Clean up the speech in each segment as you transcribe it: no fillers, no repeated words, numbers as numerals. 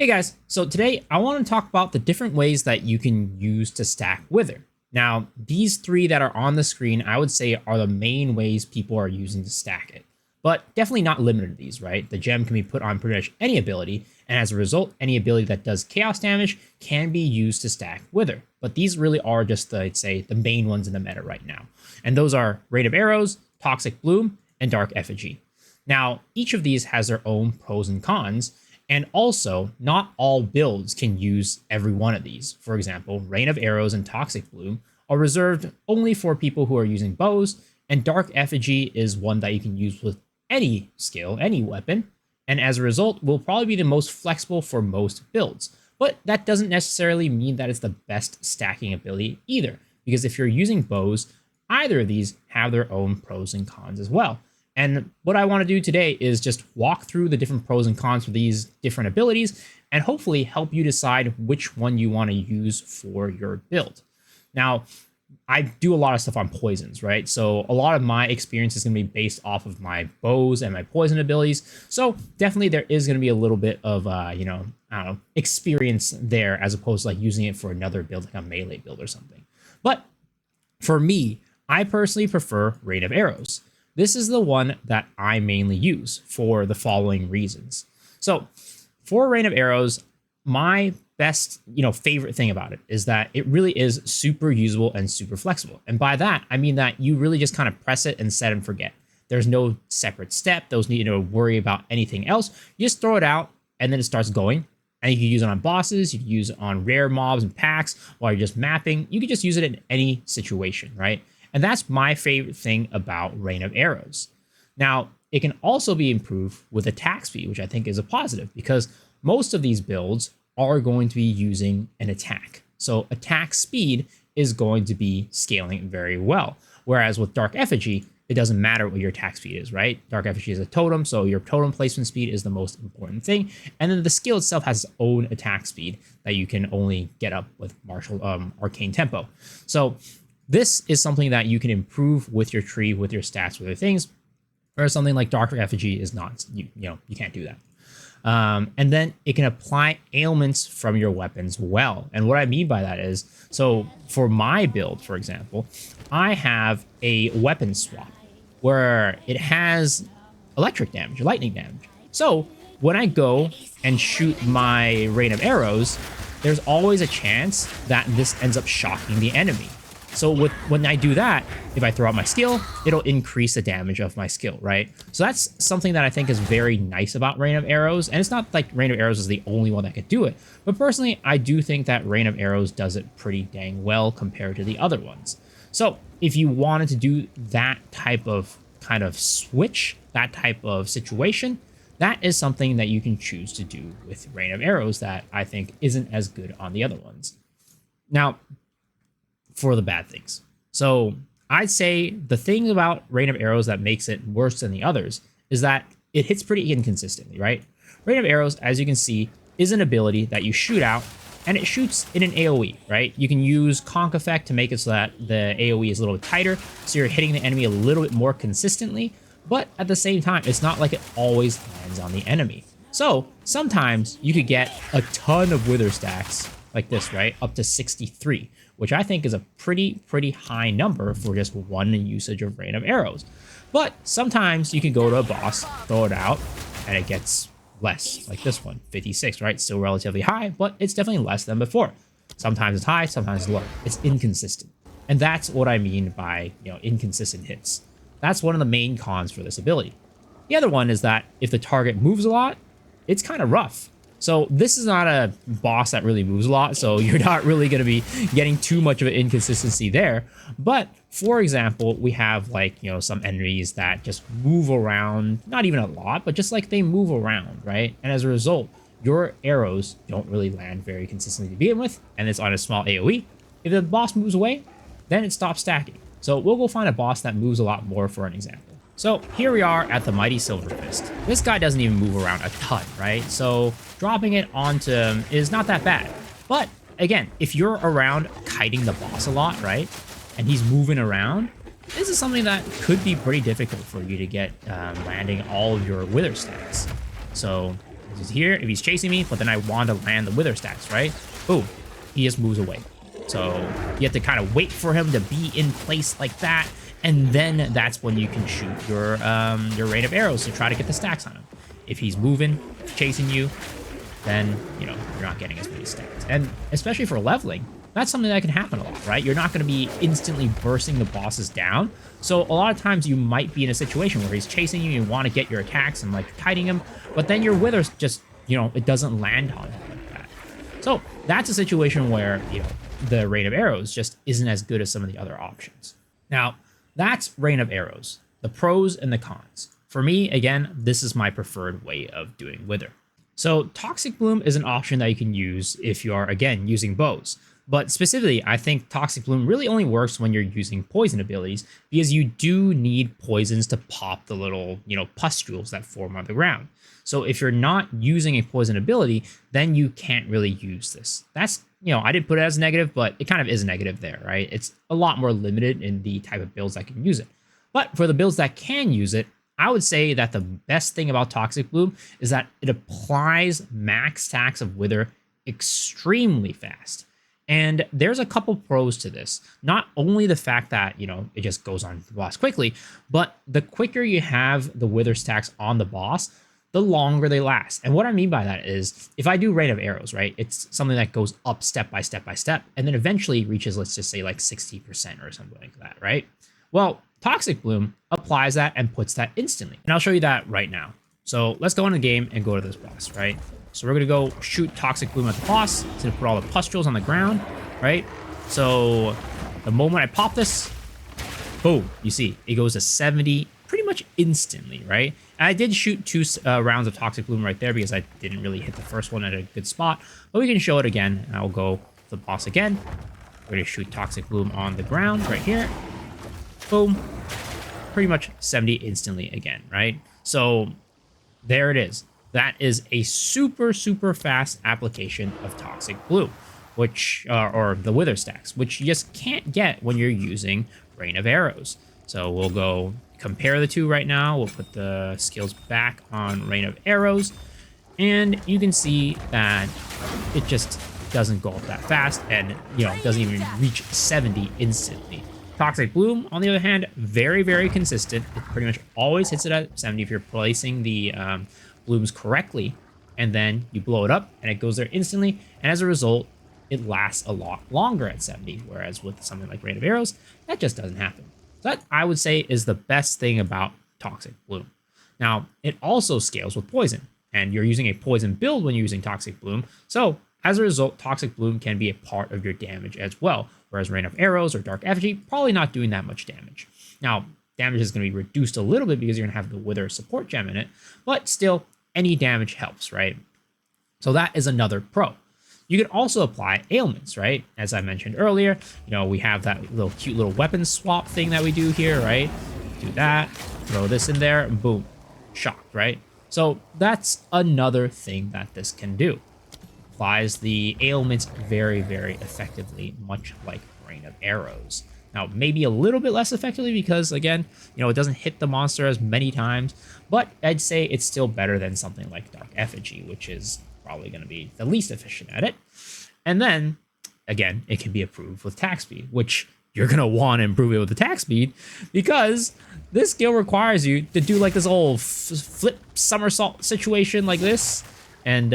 Hey guys, so today I want to talk about the different ways that you can use to stack Wither. Now, these three that are on the screen, I would say are the main ways people are using to stack it, but definitely not limited to these, right? The gem can be put on pretty much any ability, and as a result, any ability that does chaos damage can be used to stack Wither. But these really are just the, I'd say, the main ones in the meta right now. And those are Rain of Arrows, Toxic Bloom, and Dark Effigy. Now, each of these has their own pros and cons, and also, not all builds can use every one of these. For example, Rain of Arrows and Toxic Bloom are reserved only for people who are using bows, and Dark Effigy is one that you can use with any skill, any weapon, and as a result, will probably be the most flexible for most builds. But that doesn't necessarily mean that it's the best stacking ability either, because if you're using bows, either of these have their own pros and cons as well. And what I want to do today is just walk through the different pros and cons for these different abilities and hopefully help you decide which one you want to use for your build. Now, I do a lot of stuff on poisons, right? So a lot of my experience is going to be based off of my bows and my poison abilities. So definitely there is going to be a little bit of, I don't know, experience there as opposed to like using it for another build, like a melee build or something. But for me, I personally prefer Rain of Arrows. This is the one that I mainly use for the following reasons. So for Rain of Arrows, my best, favorite thing about it is that it really is super usable and super flexible. And by that, I mean that you really just kind of press it and set and forget. There's no separate step. Those need to worry about anything else. You just throw it out and then it starts going. And you can use it on bosses. You can use it on rare mobs and packs while you're just mapping. You can just use it in any situation, right? And that's my favorite thing about Rain of Arrows. Now, it can also be improved with attack speed, which I think is a positive because most of these builds are going to be using an attack. So attack speed is going to be scaling very well. Whereas with Dark Effigy, it doesn't matter what your attack speed is, right? Dark Effigy is a totem, so your totem placement speed is the most important thing. And then the skill itself has its own attack speed that you can only get up with Arcane Tempo. So this is something that you can improve with your tree, with your stats, with other things, whereas something like Dark Effigy is not. You can't do that. And then it can apply ailments from your weapons well. And what I mean by that is, so for my build, for example, I have a weapon swap where it has electric damage, lightning damage. So when I go and shoot my Rain of Arrows, there's always a chance that this ends up shocking the enemy. So when I do that, if I throw out my skill, it'll increase the damage of my skill, right? So that's something that I think is very nice about Rain of Arrows. And it's not like Rain of Arrows is the only one that could do it. But personally, I do think that Rain of Arrows does it pretty dang well compared to the other ones. So if you wanted to do that type of kind of switch, that type of situation, that is something that you can choose to do with Rain of Arrows that I think isn't as good on the other ones. Now, for the bad things. So I'd say the thing about Rain of Arrows that makes it worse than the others is that it hits pretty inconsistently, right? Rain of Arrows, as you can see, is an ability that you shoot out and it shoots in an AoE, right? You can use Conk Effect to make it so that the AoE is a little bit tighter, so you're hitting the enemy a little bit more consistently, but at the same time, it's not like it always lands on the enemy. So sometimes you could get a ton of Wither stacks like this, right? Up to 63, which I think is a pretty high number for just one usage of Rain of Arrows. But sometimes you can go to a boss, throw it out, and it gets less, like this one, 56, right? Still relatively high, but it's definitely less than before. Sometimes it's high, sometimes it's low. It's inconsistent. And that's what I mean by, inconsistent hits. That's one of the main cons for this ability. The other one is that if the target moves a lot, it's kind of rough. So this is not a boss that really moves a lot, so you're not really going to be getting too much of an inconsistency there. But for example, we have some enemies that just move around, not even a lot, but just like they move around, right? And as a result, your arrows don't really land very consistently to begin with, and it's on a small AoE. If the boss moves away, then it stops stacking. So we'll go find a boss that moves a lot more for an example. So here we are at the Mighty Silver Fist. This guy doesn't even move around a ton, right? So dropping it onto him is not that bad. But again, if you're around kiting the boss a lot, right? And he's moving around, this is something that could be pretty difficult for you to get landing all of your Wither stacks. So He's here if he's chasing me, but then I want to land the wither stacks, right? Boom, he just moves away. So you have to kind of wait for him to be in place like that, and then that's when you can shoot your rain of arrows to try to get the stacks on him. If he's moving, chasing you, then you're not getting as many stacks. And especially for leveling, that's something that can happen a lot, right? You're not going to be instantly bursting the bosses down. So a lot of times you might be in a situation where he's chasing you, you want to get your attacks and like kiting him, but then your withers just, it doesn't land on him like that. So that's a situation where, the Rain of Arrows just isn't as good as some of the other options. Now, that's Rain of Arrows, the pros and the cons. For me, again, this is my preferred way of doing Wither. So Toxic Bloom is an option that you can use if you are, again, using bows. But specifically, I think Toxic Bloom really only works when you're using poison abilities, because you do need poisons to pop the little, pustules that form on the ground. So if you're not using a poison ability, then you can't really use this. That's, I didn't put it as negative, but it kind of is negative there, right? It's a lot more limited in the type of builds that can use it. But for the builds that can use it, I would say that the best thing about Toxic Bloom is that it applies max stacks of Wither extremely fast. And there's a couple pros to this. Not only the fact that, it just goes on the boss quickly, but the quicker you have the Wither stacks on the boss, the longer they last. And what I mean by that is, if I do Rain of Arrows, right, it's something that goes up step by step by step, and then eventually reaches, let's just say, like 60% or something like that, right? Well, Toxic Bloom applies that and puts that instantly. And I'll show you that right now. So let's go in the game and go to this boss, right? So we're going to go shoot Toxic Bloom at the boss. It's going to put all the pustules on the ground, right? So the moment I pop this, boom, you see, it goes to 70 pretty much instantly, right? And I did shoot 2 rounds of Toxic Bloom right there because I didn't really hit the first one at a good spot. But we can show it again, and I'll go to the boss again. We're going to shoot Toxic Bloom on the ground right here. Boom. Pretty much 70 instantly again, right? So there it is. That is a super, super fast application of Toxic Bloom, which, or the Wither stacks, which you just can't get when you're using Rain of Arrows. So we'll go compare the two right now. We'll put the skills back on Rain of Arrows, and you can see that it just doesn't go up that fast, and, doesn't even reach 70 instantly. Toxic Bloom, on the other hand, very, very consistent. It pretty much always hits it at 70 if you're placing the blooms correctly, and then you blow it up and it goes there instantly, and as a result it lasts a lot longer at 70, whereas with something like Rain of Arrows, that just doesn't happen. So that, I would say, is the best thing about Toxic Bloom. Now, it also scales with poison, and you're using a poison build when you're using Toxic Bloom, so as a result, Toxic Bloom can be a part of your damage as well, whereas Rain of Arrows or Dark Effigy probably not doing that much damage. Now, damage is going to be reduced a little bit because you're going to have the Wither support gem in it, but still, any damage helps, right? So that is another pro. You can also apply ailments, right? As I mentioned earlier, we have that little cute little weapon swap thing that we do here, right? Do that, throw this in there, and boom, shocked, right? So that's another thing that this can do. Applies the ailments very, very effectively, much like Rain of Arrows. Now, maybe a little bit less effectively because, again, it doesn't hit the monster as many times, but I'd say it's still better than something like Dark Effigy, which is probably going to be the least efficient at it. And then, again, it can be improved with attack speed, which you're going to want to improve it with attack speed because this skill requires you to do like this old flip somersault situation like this. And,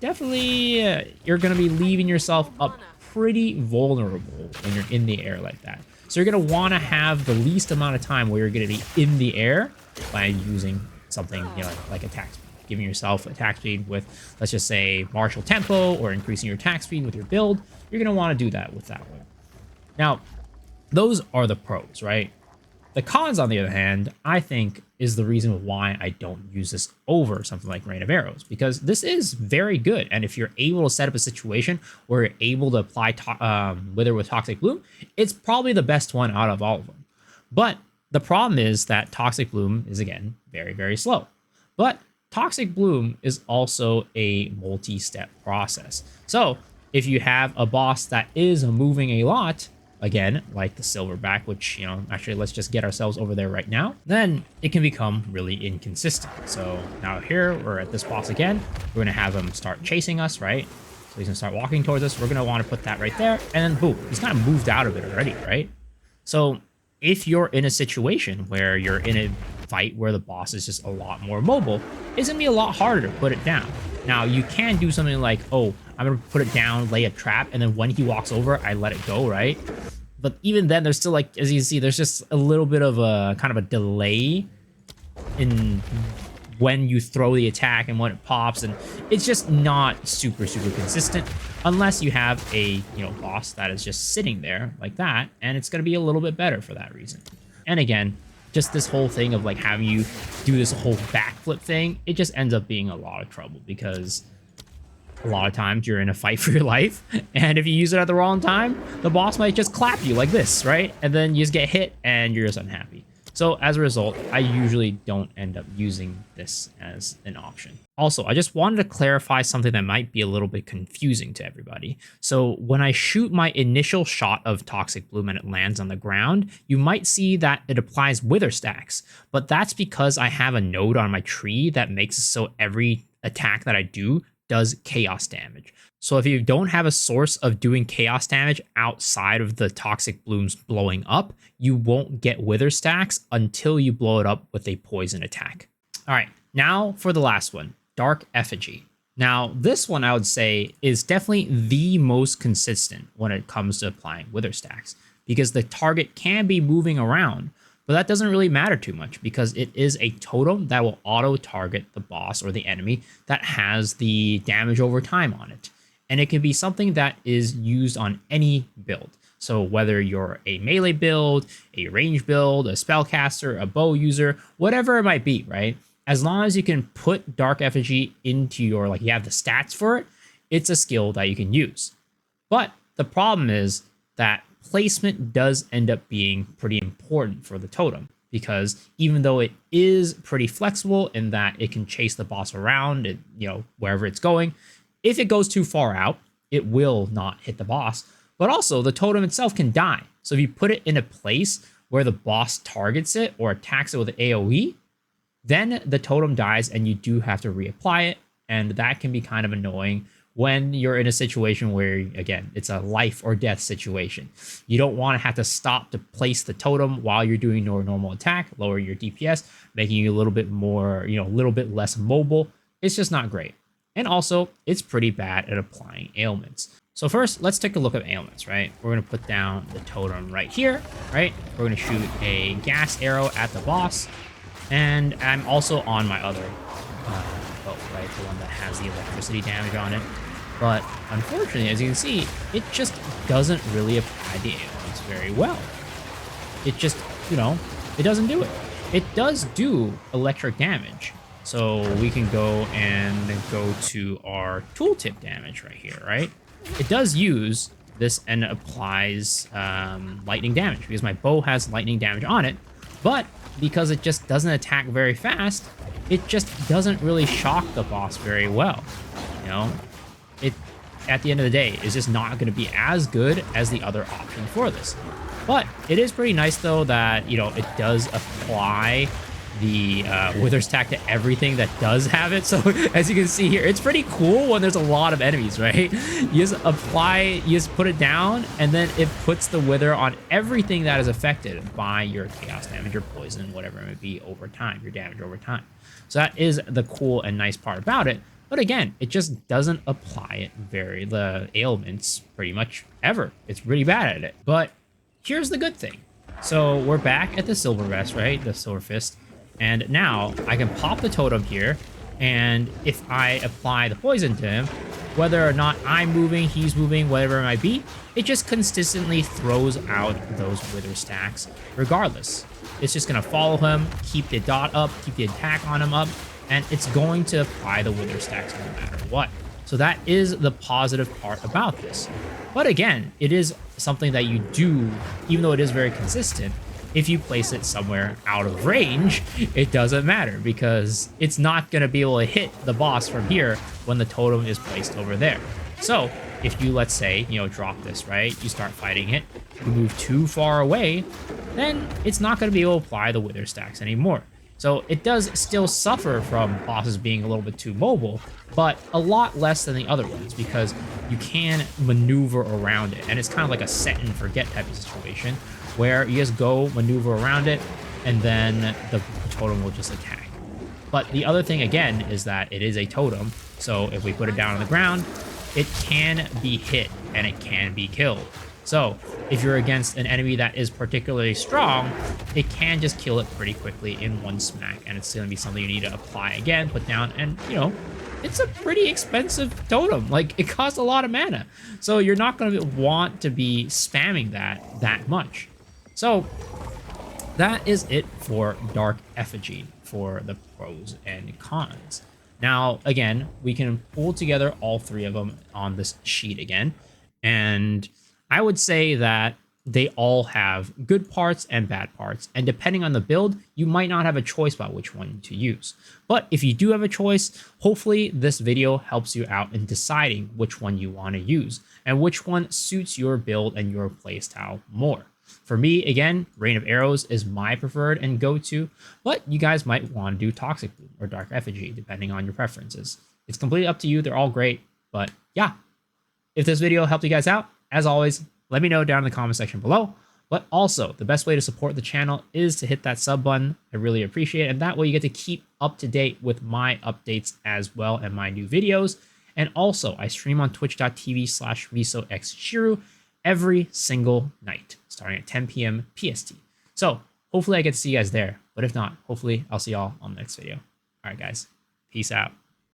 definitely you're going to be leaving yourself up pretty vulnerable when you're in the air like that. So you're going to want to have the least amount of time where you're going to be in the air by using something, like attack speed. Giving yourself attack speed with, let's just say, martial tempo, or increasing your attack speed with your build. You're going to want to do that with that one. Now, those are the pros, right? The cons, on the other hand, I think is the reason why I don't use this over something like Rain of Arrows, because this is very good. And if you're able to set up a situation where you're able to apply Wither with Toxic Bloom, it's probably the best one out of all of them. But the problem is that Toxic Bloom is, again, very, very slow. But Toxic Bloom is also a multi-step process. So if you have a boss that is moving a lot, again, like the silverback, which, you know, actually let's just get ourselves over there right now, then it can become really inconsistent. So now here we're at this boss again. We're going to have him start chasing us, right? So he's going to start walking towards us. We're going to want to put that right there. And then boom, he's kind of moved out of it already, right? So if you're in a situation where you're in a fight where the boss is just a lot more mobile, it's going to be a lot harder to put it down. Now, you can do something like, oh, I'm going to put it down, lay a trap, and then when he walks over, I let it go, right? But even then, there's still, like, as you can see, there's just a little bit of a kind of a delay in when you throw the attack and when it pops, and it's just not super consistent unless you have a, you know, boss that is just sitting there like that, and it's going to be a little bit better for that reason. And again, just this whole thing of like having you do this whole backflip thing, it just ends up being a lot of trouble because a lot of times you're in a fight for your life, and if you use it at the wrong time, the boss might just clap you like this, right? And then you just get hit and you're just unhappy. So as a result, I usually don't end up using this as an option. Also, I just wanted to clarify something that might be a little bit confusing to everybody. So when I shoot my initial shot of Toxic Bloom and it lands on the ground, you might see that it applies Wither stacks, but that's because I have a node on my tree that makes it so every attack that I do does chaos damage. So if you don't have a source of doing chaos damage outside of the Toxic Blooms blowing up, you won't get Wither stacks until you blow it up with a poison attack. All right, now for the last one, Dark Effigy. Now, this one I would say is definitely the most consistent when it comes to applying Wither stacks, because the target can be moving around, but that doesn't really matter too much because it is a totem that will auto-target the boss or the enemy that has the damage over time on it. And it can be something that is used on any build. So whether you're a melee build, a range build, a spellcaster, a bow user, whatever it might be, right? As long as you can put Dark Effigy into your, like you have the stats for it, it's a skill that you can use. But the problem is that placement does end up being pretty important for the totem, because even though it is pretty flexible in that it can chase the boss around, and, you know, wherever it's going, if it goes too far out, it will not hit the boss. But also, the totem itself can die. So if you put it in a place where the boss targets it or attacks it with an AoE, then the totem dies and you do have to reapply it. And that can be kind of annoying when you're in a situation where, again, it's a life or death situation. You don't want to have to stop to place the totem while you're doing your normal attack, lower your DPS, making you a little bit more, you know, a little bit less mobile. It's just not great. And also, it's pretty bad at applying ailments. So first, let's take a look at ailments, right? We're going to put down the totem right here, right? We're going to shoot a gas arrow at the boss. And I'm also on my other bow, right? The one that has the electricity damage on it. But unfortunately, as you can see, it just doesn't really apply the ailments very well. It just, you know, it doesn't do it. It does do electric damage. So we can go and go to our tooltip damage right here, right? It does use this and applies lightning damage because my bow has lightning damage on it. But because it just doesn't attack very fast, it just doesn't really shock the boss very well. You know, it at the end of the day is just not going to be as good as the other option for this. But it is pretty nice though that, you know, it does apply the Wither stack to everything that does have it. So as you can see here, it's pretty cool when there's a lot of enemies, right? You just apply, you just put it down, and then it puts the Wither on everything that is affected by your chaos damage or poison, whatever it may be over time, your damage over time. So that is the cool and nice part about it. But again, it just doesn't apply it the ailments pretty much ever. It's really bad at it. But here's the good thing. So we're back at the Silver Vest, right? The Silver Fist. And now I can pop the totem here, and if I apply the poison to him, whether or not I'm moving, he's moving, whatever it might be, it just consistently throws out those Wither stacks regardless. It's just going to follow him, keep the dot up, keep the attack on him up, and it's going to apply the Wither stacks no matter what. So that is the positive part about this. But again, it is something that you do, even though it is very consistent, if you place it somewhere out of range, it doesn't matter because it's not going to be able to hit the boss from here when the totem is placed over there. So if you, let's say, drop this, right? You start fighting it, you move too far away, then it's not going to be able to apply the wither stacks anymore. So it does still suffer from bosses being a little bit too mobile, but a lot less than the other ones because you can maneuver around it. And it's kind of like a set and forget type of situation where you just go maneuver around it and then the totem will just attack. But the other thing, again, is that it is a totem. So if we put it down on the ground, it can be hit and it can be killed. So if you're against an enemy that is particularly strong, it can just kill it pretty quickly in one smack. And it's going to be something you need to apply again, put down, and, it's a pretty expensive totem. Like, it costs a lot of mana. So you're not going to want to be spamming that much. So that is it for Dark Effigy, for the pros and cons. Now, again, we can pull together all three of them on this sheet again. And I would say that they all have good parts and bad parts. And depending on the build, you might not have a choice about which one to use. But if you do have a choice, hopefully this video helps you out in deciding which one you want to use and which one suits your build and your playstyle more. For me, again, Rain of Arrows is my preferred and go-to, but you guys might want to do Toxic Bloom or Dark Effigy, depending on your preferences. It's completely up to you. They're all great, but yeah. If this video helped you guys out, as always, let me know down in the comment section below. But also, the best way to support the channel is to hit that sub button. I really appreciate it. And that way you get to keep up to date with my updates as well and my new videos. And also, I stream on twitch.tv/RisoXShiru every single night, starting at 10 p.m. PST. So hopefully I get to see you guys there. But if not, hopefully I'll see y'all on the next video. All right, guys. Peace out.